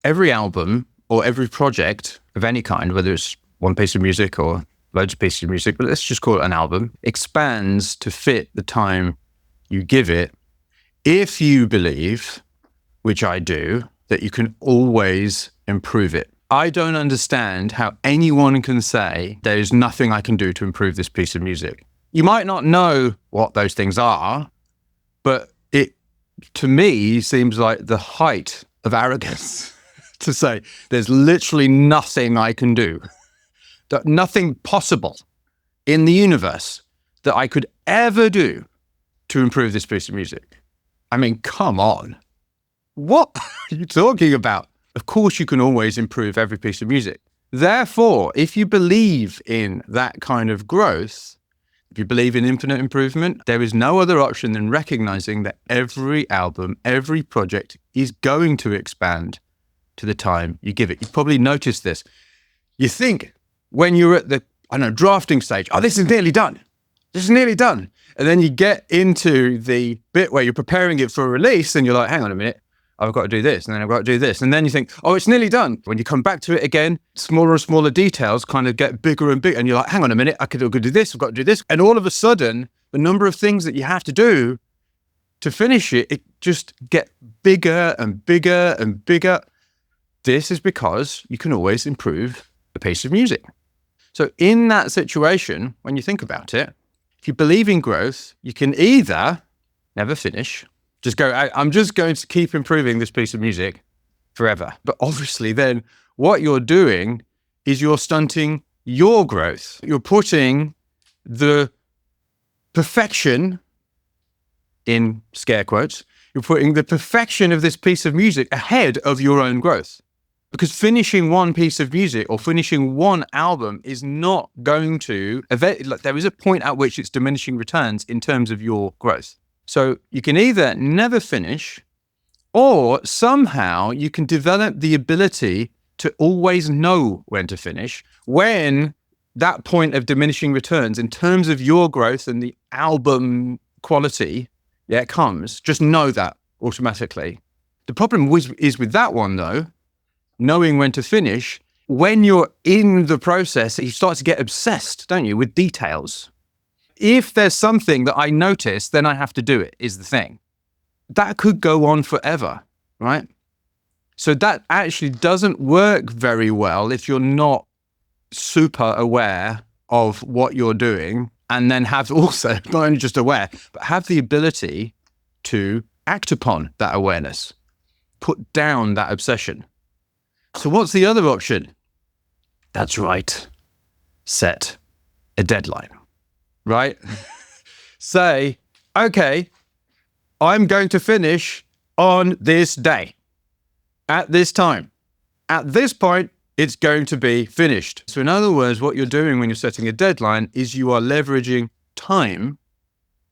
every album or every project of any kind, whether it's one piece of music or loads of pieces of music, but let's just call it an album, expands to fit the time you give it if you believe, which I do, that you can always improve it. I don't understand how anyone can say there's nothing I can do to improve this piece of music. You might not know what those things are, but it, to me, seems like the height of arrogance to say there's literally nothing I can do, that nothing possible in the universe that I could ever do to improve this piece of music. I mean, come on. What are you talking about? Of course, you can always improve every piece of music. Therefore, if you believe in that kind of growth, if you believe in infinite improvement, there is no other option than recognizing that every album, every project is going to expand to the time you give it. You've probably noticed this. You think when you're at the, drafting stage, oh, this is nearly done. This is nearly done. And then you get into the bit where you're preparing it for a release and you're like, hang on a minute, I've got to do this, and then I've got to do this. And then you think, oh, it's nearly done. When you come back to it again, smaller and smaller details kind of get bigger and bigger. And you're like, hang on a minute, I've got to do this, I've got to do this. And all of a sudden, the number of things that you have to do to finish it, it just get bigger and bigger and bigger. This is because you can always improve a piece of music. So in that situation, when you think about it, if you believe in growth, you can either never finish, just go, I'm just going to keep improving this piece of music forever. But obviously then what you're doing is you're stunting your growth. You're putting the perfection, in scare quotes, you're putting the perfection of this piece of music ahead of your own growth. Because finishing one piece of music or finishing one album is not going to, there is a point at which it's diminishing returns in terms of your growth. So you can either never finish, or somehow you can develop the ability to always know when to finish, when that point of diminishing returns in terms of your growth and the album quality, it comes. Just know that automatically. The problem is with that one though, knowing when to finish, when you're in the process, you start to get obsessed, don't you, with details. If there's something that I notice, then I have to do it, is the thing. That could go on forever, right? So that actually doesn't work very well if you're not super aware of what you're doing, and then have also, not only just aware, but have the ability to act upon that awareness, put down that obsession. So what's the other option? That's right. Set a deadline. Right? Say, okay, I'm going to finish on this day, at this time. At this point, it's going to be finished. So in other words, what you're doing when you're setting a deadline is you are leveraging time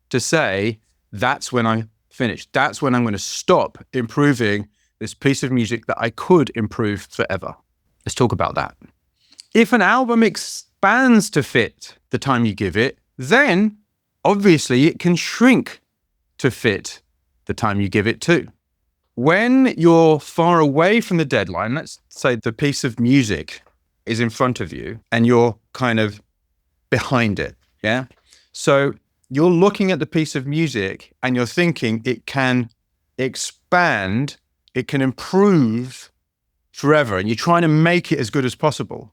to say, that's when I finish. That's when I'm going to stop improving this piece of music that I could improve forever. Let's talk about that. If an album expands to fit the time you give it, then obviously it can shrink to fit the time you give it to. When you're far away from the deadline, let's say the piece of music is in front of you and you're kind of behind it, yeah? So you're looking at the piece of music and you're thinking it can expand, it can improve forever, and you're trying to make it as good as possible.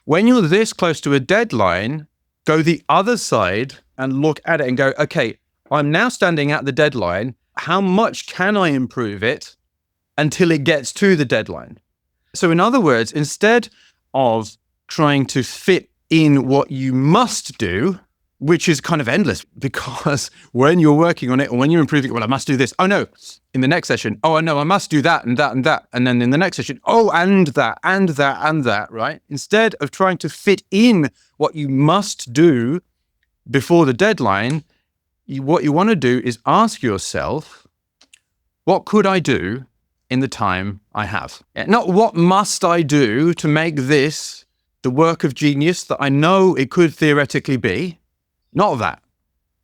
When you're this close to a deadline, go the other side and look at it and go, okay, I'm now standing at the deadline. How much can I improve it until it gets to the deadline? So in other words, instead of trying to fit in what you must do, which is kind of endless, because when you're working on it or when you're improving it, well, I must do this. Oh no, in the next session, oh no, I must do that and that and that. And then in the next session, oh, and that, and that, and that, right? Instead of trying to fit in what you must do before the deadline, what you want to do is ask yourself, what could I do in the time I have? Not what must I do to make this the work of genius that I know it could theoretically be. Not that.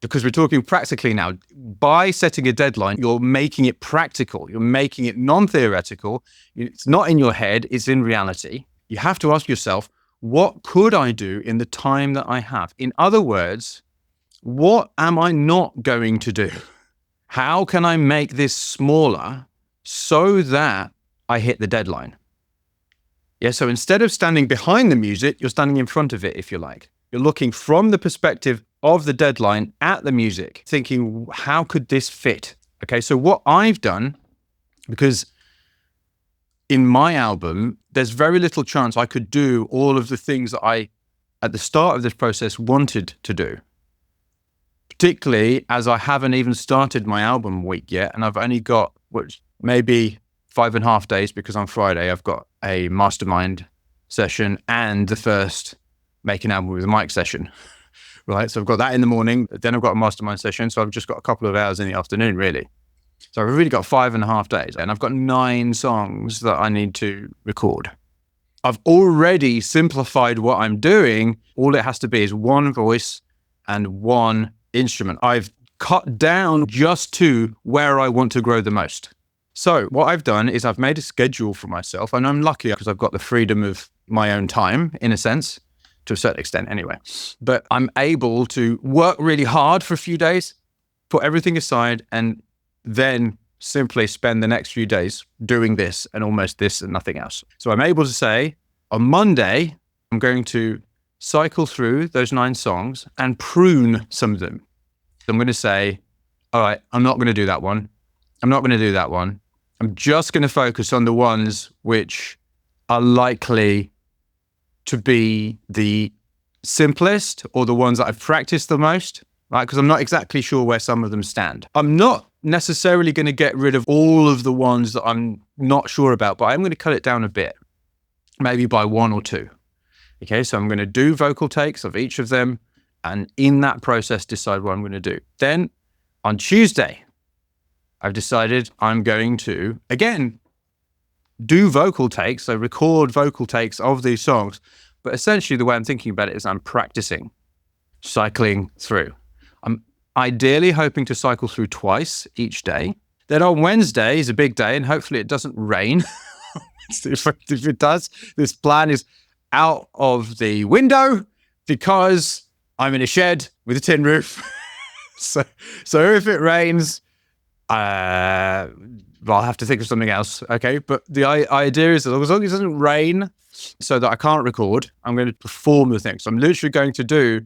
because we're talking practically now. By setting a deadline, you're making it practical. You're making it non-theoretical. It's not in your head, it's in reality. You have to ask yourself, what could I do in the time that I have? In other words, what am I not going to do? How can I make this smaller so that I hit the deadline? Yeah, so instead of standing behind the music, you're standing in front of it, if you like. You're looking from the perspective of the deadline at the music, thinking, how could this fit? Okay, so what I've done, because in my album, there's very little chance I could do all of the things that I, at the start of this process, wanted to do. Particularly as I haven't even started my album week yet, and I've only got maybe 5.5 days, because on Friday I've got a mastermind session and the first Make an Album with Mike session, right? So I've got that in the morning, then I've got a mastermind session, so I've just got a couple of hours in the afternoon, really. So I've really got 5.5 days, and I've got 9 songs that I need to record. I've already simplified what I'm doing. All it has to be is one voice and one instrument. I've cut down just to where I want to grow the most. So what I've done is I've made a schedule for myself, and I'm lucky because I've got the freedom of my own time, in a sense, to a certain extent anyway. But I'm able to work really hard for a few days, put everything aside, and then simply spend the next few days doing this and almost this and nothing else. So I'm able to say, on Monday, I'm going to cycle through those 9 songs and prune some of them. I'm going to say, all right, I'm not going to do that one. I'm not going to do that one. I'm just going to focus on the ones which are likely to be the simplest or the ones that I've practiced the most, right? Because I'm not exactly sure where some of them stand. I'm not necessarily going to get rid of all of the ones that I'm not sure about, but I'm going to cut it down a bit, maybe by 1 or 2. Okay, so I'm going to do vocal takes of each of them, and in that process, decide what I'm going to do. Then on Tuesday, I've decided I'm going to, again, do vocal takes, so record vocal takes of these songs. But essentially the way I'm thinking about it is I'm practicing, cycling through. I'm ideally hoping to cycle through twice each day. Then on Wednesday is a big day, and hopefully it doesn't rain. If it does, this plan is out of the window because I'm in a shed with a tin roof. So if it rains, I'll have to think of something else. Okay. But the idea is that as long as it doesn't rain so that I can't record, I'm going to perform the thing. So I'm literally going to do,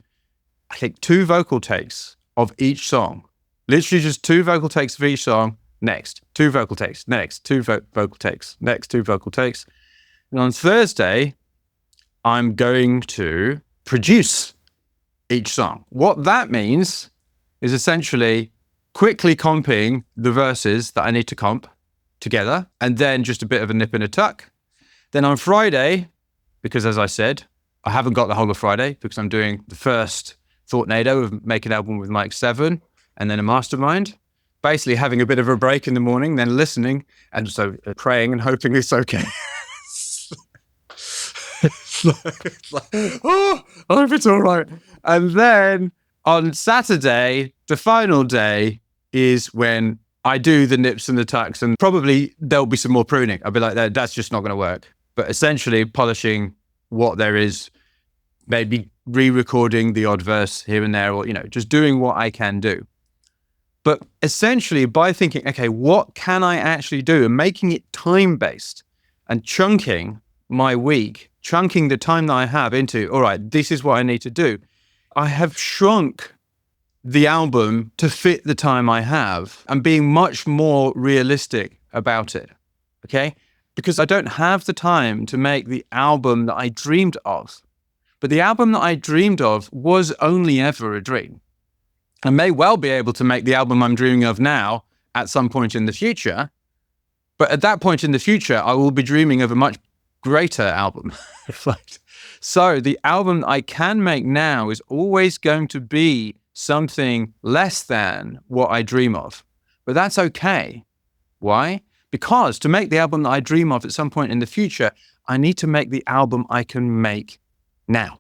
I think, 2 vocal takes of each song. Literally just 2 vocal takes of each song. Next, 2 vocal takes. Next, 2 vocal takes. Next, 2 vocal takes. And on Thursday, I'm going to produce each song. What that means is essentially quickly comping the verses that I need to comp together, and then just a bit of a nip and a tuck. Then on Friday, because as I said, I haven't got the whole of Friday because I'm doing the first Thought-Nado of Make an Album with Mike 7, and then a mastermind. Basically having a bit of a break in the morning, then listening, and so praying and hoping it's okay. Oh, I hope it's all right. And then on Saturday, the final day, is when I do the nips and the tucks, and probably there'll be some more pruning. I'll be like, that's just not going to work. But essentially polishing what there is, maybe re-recording the odd verse here and there, or, just doing what I can do. But essentially by thinking, okay, what can I actually do, and making it time-based and chunking my week, chunking the time that I have into, all right, this is what I need to do. I have shrunk the album to fit the time I have and being much more realistic about it, okay? Because I don't have the time to make the album that I dreamed of. But the album that I dreamed of was only ever a dream. I may well be able to make the album I'm dreaming of now at some point in the future, but at that point in the future, I will be dreaming of a much greater album. So the album I can make now is always going to be something less than what I dream of. But that's okay. Why? Because to make the album that I dream of at some point in the future, I need to make the album I can make now.